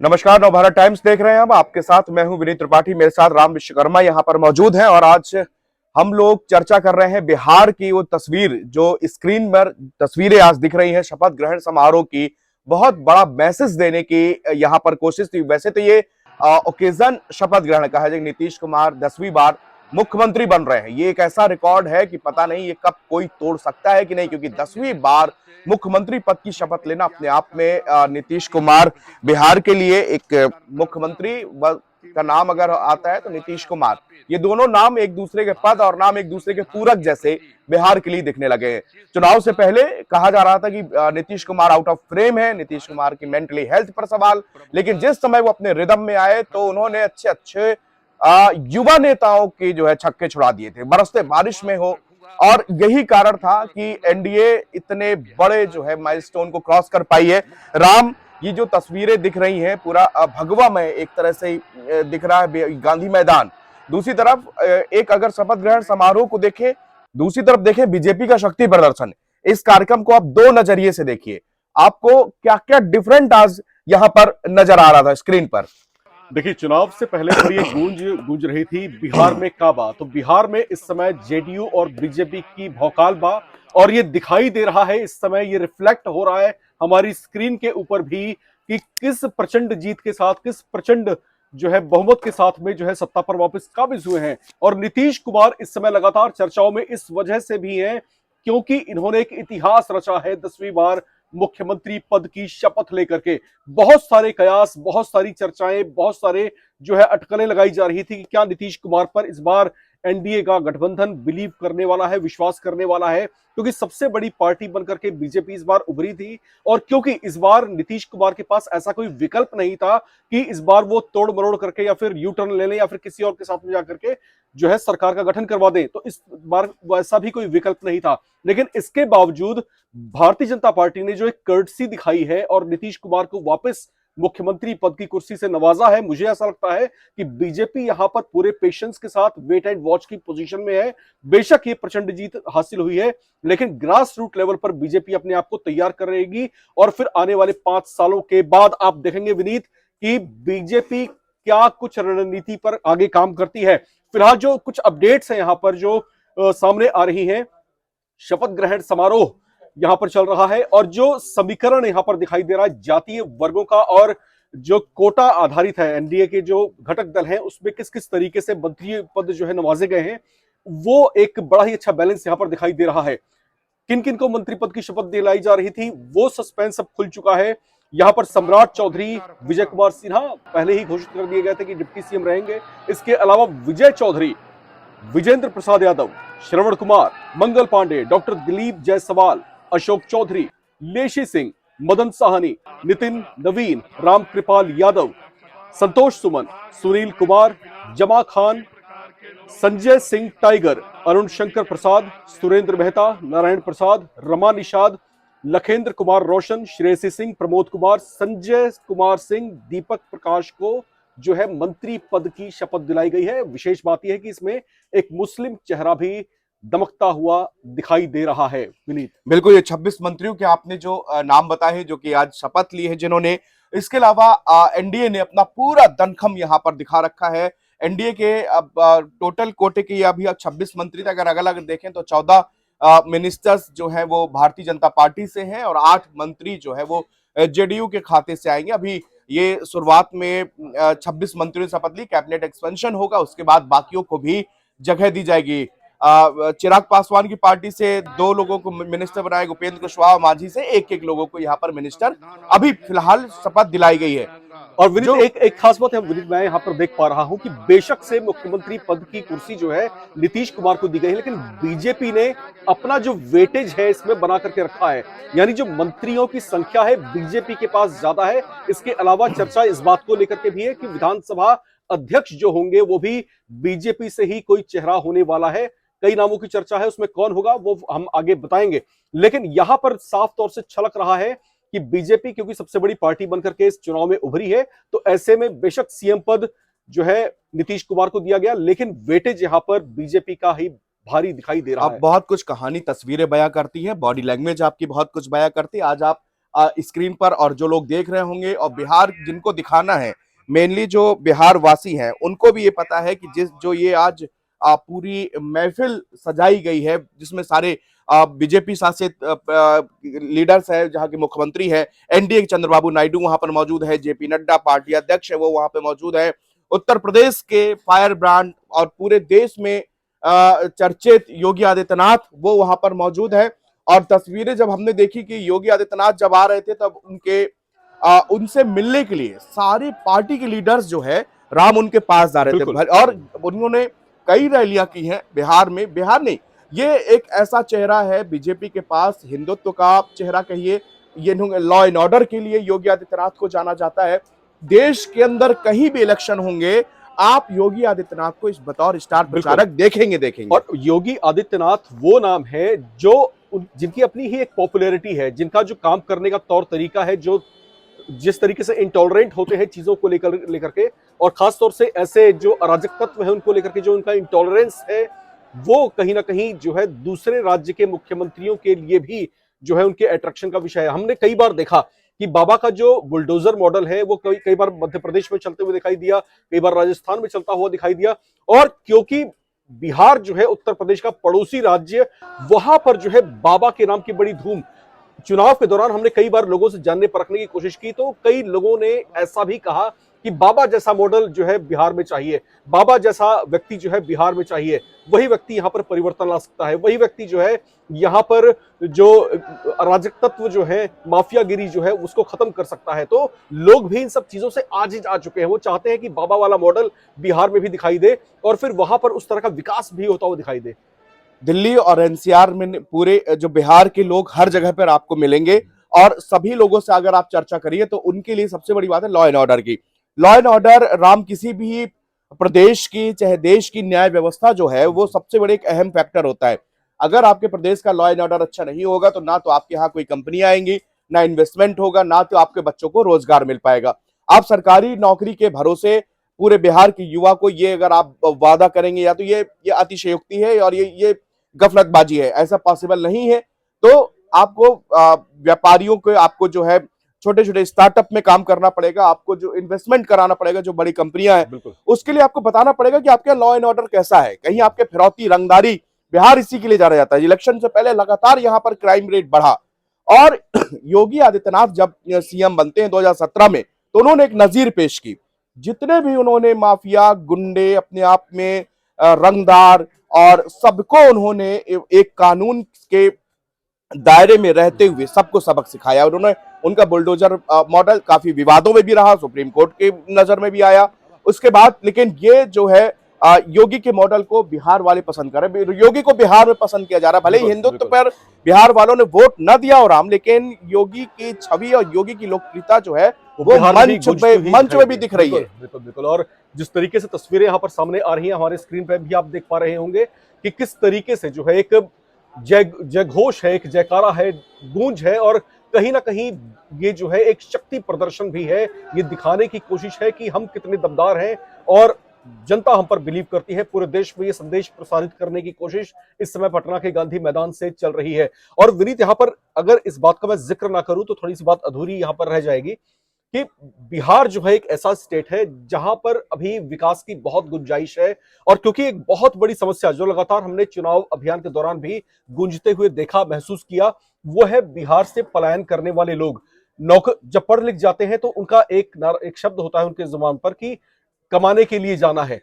नमस्कार, नवभारत टाइम्स देख रहे हैं। हम आपके साथ मैं हूं विनीत त्रिपाठी, मेरे साथ राम विश्वकर्मा यहां पर मौजूद हैं और आज हम लोग चर्चा कर रहे हैं बिहार की वो तस्वीर जो स्क्रीन पर तस्वीरें आज दिख रही हैं शपथ ग्रहण समारोह की। बहुत बड़ा मैसेज देने की यहां पर कोशिश थी। वैसे तो ये ओकेजन शपथ ग्रहण का है जब नीतीश कुमार 10वीं बार मुख्यमंत्री बन रहे हैं। ये एक ऐसा रिकॉर्ड है कि पता नहीं ये कब कोई तोड़ सकता है कि नहीं, क्योंकि 10वीं बार मुख्यमंत्री पद की शपथ लेना अपने आप में नीतीश कुमार बिहार के लिए एक मुख्यमंत्री का नाम अगर आता है तो नीतीश कुमार, ये दोनों नाम एक दूसरे के पद और नाम एक दूसरे के पूरक जैसे बिहार के लिए दिखने लगे हैं। चुनाव से पहले कहा जा रहा था कि Nitish Kumar out of frame है, नीतीश कुमार की मेंटली हेल्थ पर सवाल, लेकिन जिस समय वो अपने रिदम में आए तो उन्होंने अच्छे अच्छे युवा नेताओं के जो है छक्के छुड़ा दिए थे, बरसते बारिश में हो। और यही कारण था कि एनडीए इतने बड़े जो है माइलस्टोन को क्रॉस कर पाई है। राम, ये जो तस्वीरें दिख रही हैं पूरा भगवा में एक तरह से दिख रहा है गांधी मैदान। दूसरी तरफ एक अगर शपथ ग्रहण समारोह को देखें, दूसरी तरफ देखें बीजेपी का शक्ति प्रदर्शन। इस कार्यक्रम को आप दो नजरिए से देखिए, आपको क्या क्या डिफरेंट आज यहां पर नजर आ रहा था स्क्रीन पर। देखिए, चुनाव से पहले तो ये गूंज रही थी बिहार में काबा। तो बिहार में इस समय जेडीयू और बीजेपी की भौकाल बा, और ये दिखाई दे रहा है इस समय, ये रिफ्लेक्ट हो रहा है हमारी स्क्रीन के ऊपर भी कि किस प्रचंड जीत के साथ, किस प्रचंड जो है बहुमत के साथ में जो है सत्ता पर वापस काबिज हुए हैं। और नीतीश कुमार इस समय लगातार चर्चाओं में इस वजह से भी हैं क्योंकि इन्होंने एक इतिहास रचा है 10वीं बार मुख्यमंत्री पद की शपथ लेकर के। बहुत सारे कयास, बहुत सारी चर्चाएं, बहुत सारे जो है अटकलें लगाई जा रही थी कि क्या नीतीश कुमार पर इस बार एनडीए का गठबंधन बिलीव करने वाला है, विश्वास करने वाला है, क्योंकि सबसे बड़ी पार्टी बनकर के बीजेपी इस बार उभरी थी। और क्योंकि इस बार नीतीश कुमार के पास ऐसा कोई विकल्प नहीं था कि इस बार वो तोड़ मरोड़ करके या फिर यू टर्न ले लें या फिर किसी और के साथ में जाकर के जो है सरकार का गठन करवा दें, तो इस बार वैसा भी कोई विकल्प नहीं था। लेकिन इसके बावजूद भारतीय जनता पार्टी ने जो एक कर्टसी दिखाई है और नीतीश कुमार को वापस मुख्यमंत्री पद की कुर्सी से नवाजा है। मुझे ऐसा लगता है कि बीजेपी यहां पर पूरे पेशेंस के साथ वेट एंड वॉच की पोजीशन में है। बेशक ये प्रचंड जीत हासिल हुई है, लेकिन ग्रास रूट लेवल पर बीजेपी अपने आप को तैयार कर रहेगी। और फिर आने वाले 5 सालों के बाद आप देखेंगे विनीत कि बीजेपी क्या कुछ रणनीति पर आगे काम करती है। फिलहाल जो कुछ अपडेट्स हैं यहां पर जो सामने आ रही हैं, शपथ ग्रहण समारोह यहां पर चल रहा है और जो समीकरण यहां पर दिखाई दे रहा है जातीय वर्गों का और जो कोटा आधारित है, एनडीए के जो घटक दल हैं उसमें किस किस तरीके से मंत्री पद जो है नवाजे गए हैं, वो एक बड़ा ही अच्छा बैलेंस यहां पर दिखाई दे रहा है। किन किन को मंत्री पद की शपथ दिलाई जा रही थी वो सस्पेंस अब खुल चुका है। यहां पर सम्राट चौधरी, विजय कुमार सिन्हा पहले ही घोषित कर दिए गए थे कि डिप्टी सीएम रहेंगे। इसके अलावा विजय चौधरी, विजेंद्र प्रसाद यादव, श्रवण कुमार, मंगल पांडे, डॉक्टर दिलीप जायसवाल, अशोक चौधरी, लेशी सिंह, मदन साहनी, नितिन नवीन, राम कृपाल यादव, संतोष सुमन, सुनील कुमार, जमा खान, संजय सिंह टाइगर, अरुण शंकर प्रसाद, सुरेंद्र मेहता, नारायण प्रसाद, रमा निषाद, लखेंद्र कुमार रोशन, श्रेयसी सिंह, प्रमोद कुमार, संजय कुमार सिंह, दीपक प्रकाश को जो है मंत्री पद की शपथ दिलाई गई है। विशेष बात यह है कि इसमें एक मुस्लिम चेहरा भी दमकता हुआ दिखाई दे रहा है विनीत। बिल्कुल, ये 26 मंत्रियों के आपने जो नाम बताए हैं जो कि आज शपथ ली है जिन्होंने, इसके अलावा एनडीए ने अपना पूरा दमखम यहां पर दिखा रखा है। एनडीए के अब टोटल कोटे के अभी 26 मंत्री थे, अगर अलग अलग देखें तो 14 मिनिस्टर्स जो हैं वो भारतीय जनता पार्टी से हैं और 8 मंत्री जो है वो जेडीयू के खाते से आएंगे। अभी ये शुरुआत में 26 मंत्रियों ने शपथ ली, कैबिनेट एक्सपेंशन होगा, उसके बाद बाकियों को भी जगह दी जाएगी। चिराग पासवान की पार्टी से 2 लोगों को मिनिस्टर बनाए, उपेंद्र कुशवाहा, मांझी से एक लोगों को यहाँ पर मिनिस्टर अभी फिलहाल शपथ दिलाई गई है। और विनीत एक खास बात है विनीत, मैं यहाँ पर देख पा रहा हूं कि बेशक से मुख्यमंत्री पद की कुर्सी जो है नीतीश कुमार को दी गई है, लेकिन बीजेपी ने अपना जो वेटेज है इसमें बना करके रखा है। यानी जो मंत्रियों की संख्या है बीजेपी के पास ज्यादा है। इसके अलावा चर्चा इस बात को लेकर के भी है कि विधानसभा अध्यक्ष जो होंगे वो भी बीजेपी से ही कोई चेहरा होने वाला है। कई नामों की चर्चा है, उसमें कौन होगा वो हम आगे बताएंगे। लेकिन यहां पर साफ तौर से छलक रहा है कि बीजेपी क्योंकि सबसे बड़ी पार्टी बनकर के इस चुनाव में उभरी है, तो ऐसे में बेशक सीएम पद जो है नीतीश कुमार को दिया गया, लेकिन वेटेज यहां पर बीजेपी का ही भारी दिखाई दे रहा है। बहुत कुछ कहानी तस्वीरें बयां करती हैं, बॉडी लैंग्वेज आपकी बहुत कुछ बयां करती है। आज आप स्क्रीन पर और जो लोग देख रहे होंगे, और बिहार जिनको दिखाना है, मेनली जो बिहार वासी हैं उनको भी ये पता है कि जिस जो ये आज पूरी महफिल सजाई गई है, जिसमें सारे बीजेपी शासित लीडर्स है, जहां के मुख्यमंत्री है एनडीए के चंद्रबाबू नायडू वहां पर मौजूद है, जेपी नड्डा पार्टी अध्यक्ष है वो वहां पे मौजूद है, उत्तर प्रदेश के फायर ब्रांड और पूरे देश में चर्चित योगी आदित्यनाथ वो वहां पर मौजूद है। और तस्वीरें जब हमने देखी कि योगी आदित्यनाथ जब आ रहे थे तब उनसे मिलने के लिए सारे पार्टी के लीडर्स जो है राम उनके पास जा रहे थे, और उन्होंने कई रैलियां की हैं बिहार में। बिहार नहीं, ये एक ऐसा चेहरा है बीजेपी के पास, हिंदुत्व का चेहरा कहिए, ये लॉ एंड ऑर्डर के लिए योगी आदित्यनाथ को जाना जाता है। देश के अंदर कहीं भी इलेक्शन होंगे, आप योगी आदित्यनाथ को इस बतौर स्टार प्रचारक देखेंगे। और योगी आदित्यनाथ वो नाम है जो जिनकी अपनी ही एक पॉपुलैरिटी है, जिनका जो काम करने का तौर तरीका है, जो जिस तरीके से इंटॉलरेंट होते हैं चीजों को लेकर के, और खास तौर से ऐसे जो अराजक तत्व है उनको लेकर के जो उनका इंटॉलरेंस है, वो कहीं ना कहीं जो है दूसरे राज्य के मुख्यमंत्रियों के लिए भी जो है उनके अट्रैक्शन का विषय है। हमने कई बार देखा कि बाबा का जो बुलडोजर मॉडल है वो कई बार मध्य प्रदेश में चलते हुए दिखाई दिया, कई बार राजस्थान में चलता हुआ दिखाई दिया, और क्योंकि बिहार जो है उत्तर प्रदेश का पड़ोसी राज्य, वहां पर जो है बाबा के नाम की बड़ी धूम। चुनाव के दौरान हमने कई बार लोगों से जानने परखने की कोशिश की, तो कई लोगों ने ऐसा भी कहा कि बाबा जैसा मॉडल जो है बिहार में चाहिए, बाबा जैसा व्यक्ति जो है बिहार में चाहिए, वही व्यक्ति यहां पर परिवर्तन ला सकता है, वही व्यक्ति जो है यहां पर जो अराजक तत्व जो है, माफियागिरी जो है उसको खत्म कर सकता है। तो लोग भी इन सब चीजों से आजिज आ चुके हैं, वो चाहते हैं कि बाबा वाला मॉडल बिहार में भी दिखाई दे और फिर वहां पर उस तरह का विकास भी होता हुआ दिखाई दे। दिल्ली और एनसीआर में पूरे जो बिहार के लोग हर जगह पर आपको मिलेंगे, और सभी लोगों से अगर आप चर्चा करिए तो उनके लिए सबसे बड़ी बात है लॉ एंड ऑर्डर की। लॉ एंड ऑर्डर राम किसी भी प्रदेश की चाहे देश की न्याय व्यवस्था जो है वो सबसे बड़े एक अहम फैक्टर होता है। अगर आपके प्रदेश का लॉ एंड ऑर्डर अच्छा नहीं होगा तो ना तो आपके यहाँ कोई कंपनी आएंगी, ना इन्वेस्टमेंट होगा, ना तो आपके बच्चों को रोजगार मिल पाएगा। आप सरकारी नौकरी के भरोसे पूरे बिहार के युवा को ये अगर आप वादा करेंगे, या तो ये अतिशयोक्ति है और ये गफलतबाजी है, ऐसा पॉसिबल नहीं है। तो आपको व्यापारियों को, आपको जो है छोटे छोटे स्टार्टअप में काम करना पड़ेगा, आपको जो इन्वेस्टमेंट कराना पड़ेगा, जो बड़ी कंपनियां हैं उसके लिए आपको बताना पड़ेगा कि आपका लॉ एंड ऑर्डर कैसा है। कहीं आपके फिरौती रंगदारी, बिहार इसी के लिए जाना जाता है। इलेक्शन से पहले लगातार यहां पर क्राइम रेट बढ़ा, और योगी आदित्यनाथ जब सीएम बनते हैं 2017 में, तो उन्होंने एक नजीर पेश की। जितने भी उन्होंने माफिया गुंडे अपने आप में रंगदार, और सबको उन्होंने एक कानून के दायरे में रहते हुए सबको सबक सिखाया। उन्होंने उनका बुलडोजर मॉडल काफी विवादों में भी रहा, सुप्रीम कोर्ट के नजर में भी आया उसके बाद, लेकिन ये जो है योगी के मॉडल को बिहार वाले पसंद कर रहे हैं। योगी को बिहार में पसंद किया जा रहा है। भले ही हिंदुत्व पर बिहार वालों ने वोट न दिया हो राम, लेकिन योगी की छवि और योगी की लोकप्रियता जो है वो मंच में भी दिख रही है। बिल्कुल बिल्कुल। और जिस तरीके से तस्वीरें यहाँ पर सामने आ रही हैं, हमारे स्क्रीन पर भी आप देख पा रहे होंगे कि किस तरीके से जो है एक जय घोष है, एक जयकारा है, गूंज है, और कहीं ना कहीं ये जो है एक शक्ति प्रदर्शन भी है। ये दिखाने की कोशिश है कि हम कितने दमदार हैं और जनता हम पर बिलीव करती है। पूरे देश में ये संदेश प्रसारित करने की कोशिश इस समय पटना के गांधी मैदान से चल रही है। और विनीत, यहाँ पर अगर इस बात का मैं जिक्र ना करूं तो थोड़ी सी बात अधूरी यहाँ पर रह जाएगी कि बिहार जो है एक ऐसा स्टेट है जहां पर अभी विकास की बहुत गुंजाइश है। और क्योंकि एक बहुत बड़ी समस्या जो लगातार हमने चुनाव अभियान के दौरान भी गूंजते हुए देखा, महसूस किया, वो है बिहार से पलायन करने वाले लोग। जब पढ़ लिख जाते हैं तो उनका एक शब्द होता है उनके जुबान पर कि कमाने के लिए जाना है।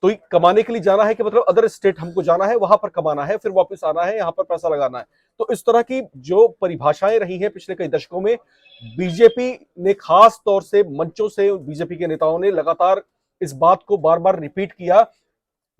तो कमाने के लिए जाना है कि मतलब अदर स्टेट हमको जाना है, वहां पर कमाना है, फिर वापस आना है, यहाँ पर पैसा लगाना है। तो इस तरह की जो परिभाषाएं रही हैं पिछले कई दशकों में, बीजेपी ने खास तौर से मंचों से, बीजेपी के नेताओं ने लगातार इस बात को बार बार रिपीट किया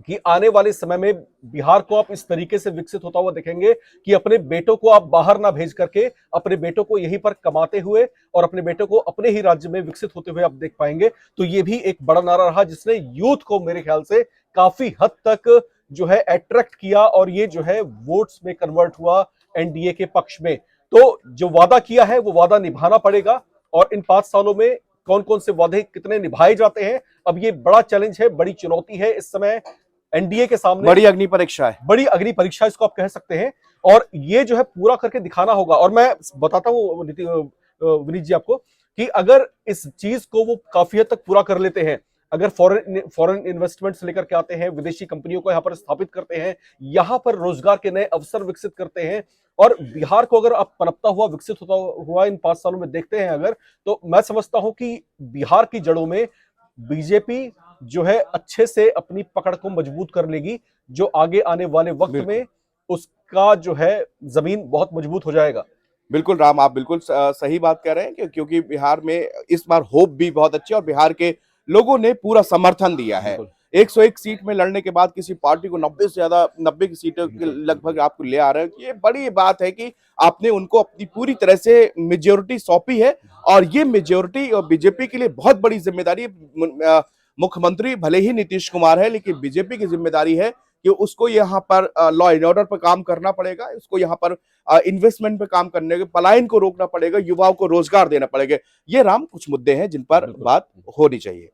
कि आने वाले समय में बिहार को आप इस तरीके से विकसित होता हुआ देखेंगे कि अपने बेटों को आप बाहर ना भेज करके अपने बेटों को यहीं पर कमाते हुए और अपने बेटों को अपने ही राज्य में विकसित होते हुए आप देख पाएंगे। तो ये भी एक बड़ा नारा रहा जिसने यूथ को मेरे ख्याल से काफी हद तक जो है अट्रैक्ट किया, और ये जो है वोट्स में कन्वर्ट हुआ एनडीए के पक्ष में। तो जो वादा किया है वो वादा निभाना पड़ेगा, और इन 5 सालों में कौन कौन से वादे कितने निभाए जाते हैं, अब ये बड़ा चैलेंज है, बड़ी चुनौती है इस समय एनडीए के सामने। बड़ी अग्नि परीक्षा है, बड़ी अग्नि परीक्षा इसको आप कह सकते हैं, और ये जो है पूरा करके दिखाना होगा। और मैं बताता हूँ विनीत जी आपको कि अगर इस चीज को वो काफी हद तक पूरा कर लेते हैं, अगर फॉरेन इन्वेस्टमेंट्स लेकर के आते हैं, विदेशी कंपनियों को यहाँ पर स्थापित करते हैं, यहाँ पर रोजगार के नए अवसर विकसित करते हैं, और बिहार को अगर आप पनपता हुआ विकसित होता हुआ इन 5 सालों में देखते हैं अगर, तो मैं समझता हूं कि बिहार की जड़ों में बीजेपी जो है अच्छे से अपनी पकड़ को मजबूत कर लेगी, जो आगे आने वाले वक्त में उसका जो है जमीन बहुत मजबूत हो जाएगा। बिल्कुल राम, आप बिल्कुल सही बात कह रहे हैं क्योंकि बिहार में इस बार होप भी बहुत अच्छी है और बिहार के लोगों ने पूरा समर्थन दिया है। 101 सीट में लड़ने के बाद किसी पार्टी को 90 से ज्यादा 90 की सीटों के लगभग आपको ले आ रहे हैं, ये बड़ी बात है कि आपने उनको अपनी पूरी तरह से मेजोरिटी सौंपी है और ये मेजोरिटी और बीजेपी के लिए बहुत बड़ी जिम्मेदारी है। मुख्यमंत्री भले ही नीतीश कुमार है, लेकिन बीजेपी की जिम्मेदारी है कि उसको यहाँ पर लॉ एंड ऑर्डर पर काम करना पड़ेगा, उसको यहाँ पर इन्वेस्टमेंट पे काम करने के, पलायन को रोकना पड़ेगा, युवाओं को रोजगार देना पड़ेगा। ये राम कुछ मुद्दे हैं जिन पर बात होनी चाहिए।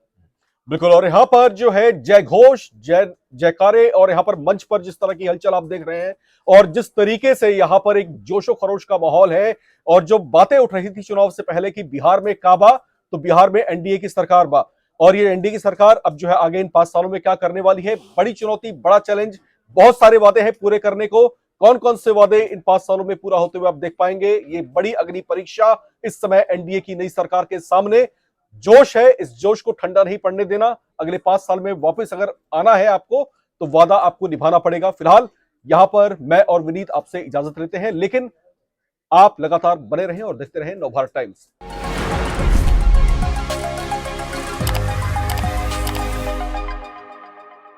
बिल्कुल, और यहाँ पर जो है जय घोष, जयकारे, और यहाँ पर मंच पर जिस तरह की हलचल आप देख रहे हैं और जिस तरीके से यहाँ पर एक जोशो खरोश का माहौल है, और जो बातें उठ रही थी चुनाव से पहले कि बिहार में काबा, तो बिहार में एनडीए की सरकार बा, और ये एनडीए की सरकार अब जो है आगे इन 5 सालों में क्या करने वाली है, बड़ी चुनौती, बड़ा चैलेंज, बहुत सारे वादे हैं पूरे करने को। कौन कौन से वादे इन 5 सालों में पूरा होते हुए आप देख पाएंगे, ये बड़ी अग्नि परीक्षा इस समय एनडीए की नई सरकार के सामने। जोश है, इस जोश को ठंडा नहीं पड़ने देना। अगले 5 साल में वापस अगर आना है आपको, तो वादा आपको निभाना पड़ेगा। फिलहाल यहां पर मैं और विनीत आपसे इजाजत लेते हैं, लेकिन आप लगातार बने रहें और देखते रहें नवभारत टाइम्स।